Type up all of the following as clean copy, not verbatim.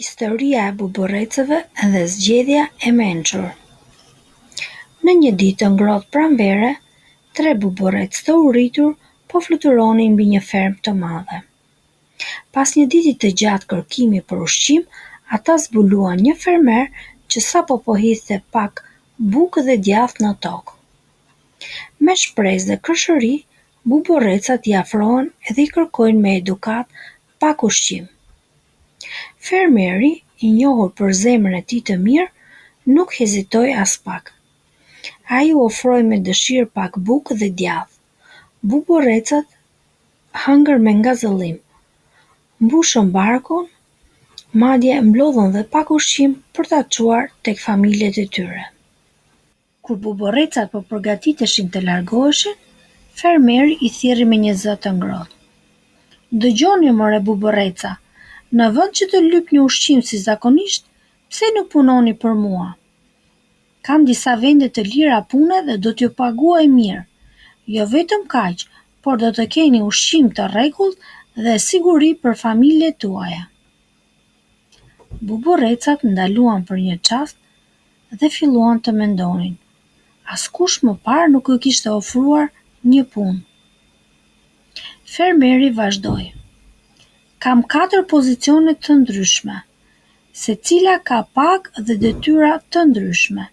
Historia e buborrecëve dhe zgjedhja e mençur. Në një ditë të ngrohtë pranvere, 3 buborrecë të uritur po fluturonin mbi një fermë të madhe. Pas një diti të gjatë kërkimi për ushqim, ata zbuluan një fermer që sapo po hidhte pak bukë dhe djath në tokë. Me shpresë dhe kërshëri, buborrecat i afrohen dhe i kërkojnë me edukat pak ushqim. Fermeri, i njohur për zemrën e tij të mirë, nuk hezitoi as pak. Ai u ofroi me dëshirë pak bukë dhe djath. Buborrecat hëngër me ngazëllim, mbushën barkun, madje mblodhën dhe pak ushqim për ta çuar tek familjet e tyre. Kur buborrecat po përgatiteshin të largoheshin, fermeri i thirrri me një zë të ngrohtë. "Dëgjoni more buborreca, në vend që të lypni ushqim si zakonisht, pse nuk punoni për mua? Kam disa vende të lira pune dhe do t'ju paguaj mirë. Jo vetëm kaq, por do të keni ushqim të rregullt dhe siguri për familjet tuaja." Buborrecat ndaluan për një çast dhe filluan të mendonin. Askush më parë nuk u kishte ofruar një punë. Fermeri vazhdoi. "Kam 4 pozicione të ndryshme, secila ka pagë dhe detyra të ndryshme.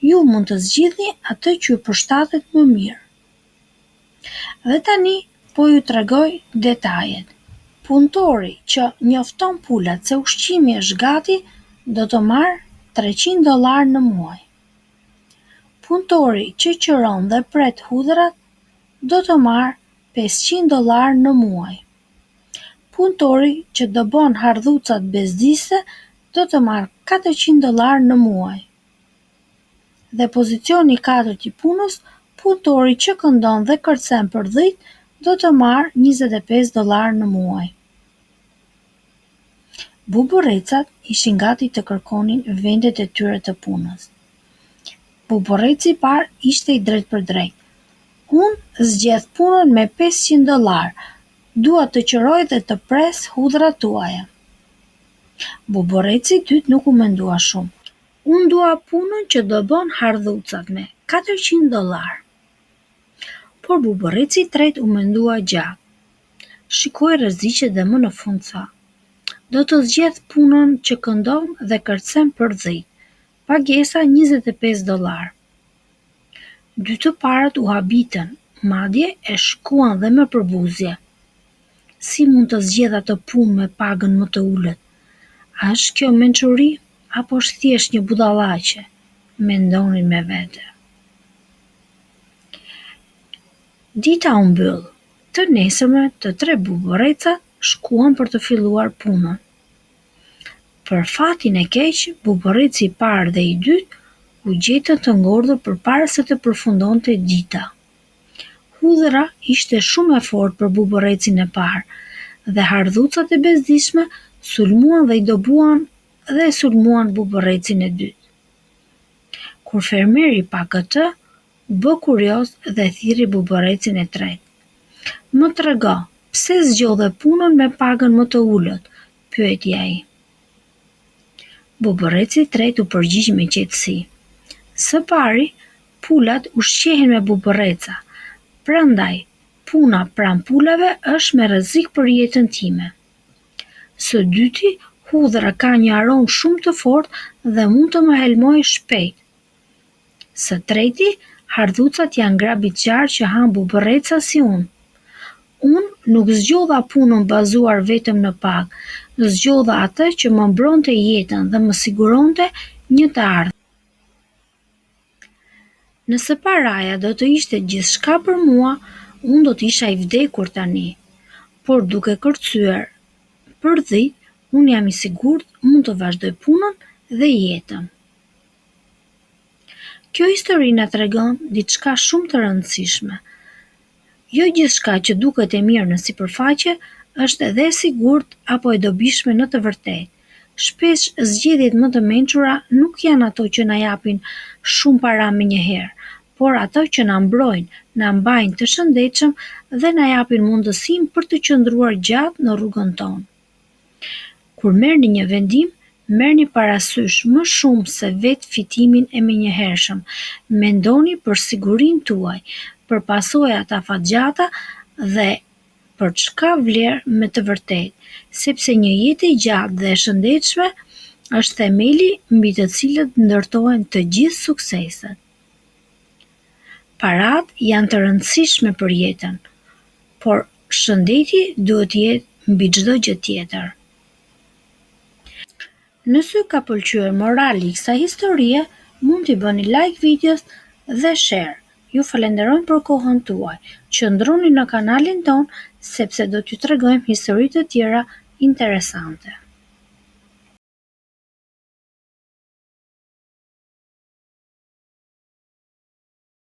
Ju mund të zgjidhni atë që ju përshtatet më mirë. Dhe tani po ju tregoj detajet. Punëtori që njofton pulat se ushqimi është gati do të marrë $300 në muaj. Punëtori që qiron dhe pret hudhrat do të marrë $500 në muaj. Punëtori që dobon hardhucat bezdise do të marrë $400 në muaj. Dhe pozicioni 4 i punës, punëtori që këndon dhe kërcen për dhit do të marrë $25 në muaj." Buborrecat ishin gati të kërkonin vendet e tyre të punës. Buborreci i parë ishte i drejtpërdrejtë. "Unë zgjedh punën me $500. Dua të qiroj dhe të pres hudhrat tuaja." Buborreci i dytë nuk u mendua shumë. "Unë dua punën që do bën hardhucat me $400. Por buborreci i tretë u mendua gjatë. Shikoi rreziqet dhe më në fund tha: "Do të zgjedh punën që këndon dhe kërcen për dhit. Pagesa $25. Dy të parat u habitën, madje e shikuan dhe me përbuzje. Si mund të zgjedh atë punë me pagën më të ulët? A është kjo mençuri apo është thjesht një budallaqe?" mendonin me vete. Dita u mbyll. Të nesërmen të 3 buborrecat shkuan për të filluar punën. Për fatin e keq, buborreci i parë dhe i dytë u gjetën të ngordhur përpara se të përfundonte dita. Hudhra ishte shumë e fortë për buborrecin e parë dhe hardhucat e bezdishme sulmuan dhe i dobuan dhe sulmuan buborrecin e dytë. Kur fermeri pa këtë, u bë kurioz dhe thirrri buborrecin e tretë. "Më trego, pse zgjodhe punën me pagën më të ulët?" pyeti ai. Buborreci i tretë u përgjigj me qetësi. "Së pari, pulat ushqehen me buborreca, prandaj puna pranë pulave është me rrezik për jetën time. Së dyti, hudhra ka një aromë shumë të fortë dhe mund të më helmojë shpejt. Së treti, hardhucat janë grabitqarë që han buborreca si unë. Unë nuk zgjodha punën bazuar vetëm në pagë, zgjodha atë që më mbronte jetën dhe më siguronte një të ardhmen. Nëse paraja do të ishte gjithçka për mua, unë do të isha i vdekur tani. Por duke kërcyer për dhit, unë jam i sigurt mund të vazhdoj punën dhe jetën." Kjo histori na tregon diçka shumë të rëndësishme. Jo gjithçka që duket e mirë në sipërfaqe është edhe e sigurt apo e dobishme në të vërtetë. Shpesh zgjedhjet më të mençura nuk janë ato që na japin shumë para menjëherë, por ato që na mbrojnë, na mbajnë të shëndetshëm dhe na japin mundësinë për të qëndruar gjatë në rrugën tonë. Kur merrni një vendim, merrni parasysh më shumë se vetë fitimin e menjëhershëm. Mendoni për sigurinë tuaj, për pasojat afatgjata dhe për çka vlerë me të vërtetë, sepse një jetë e gjatë dhe e shëndetshme është themeli mbi të cilët ndërtohen të gjithë sukseset. Paratë janë të rëndësishme për jetën, por shëndeti duhet të jetë mbi çdo gjë tjetër. Nëse ju ka pëlqyer morali i kësaj historie, mund t'i bëni like videos dhe share. Ju falenderojmë për kohën tuaj. Qëndroni në kanalin ton sepse do t'ju tregojmë histori të tjera interesante.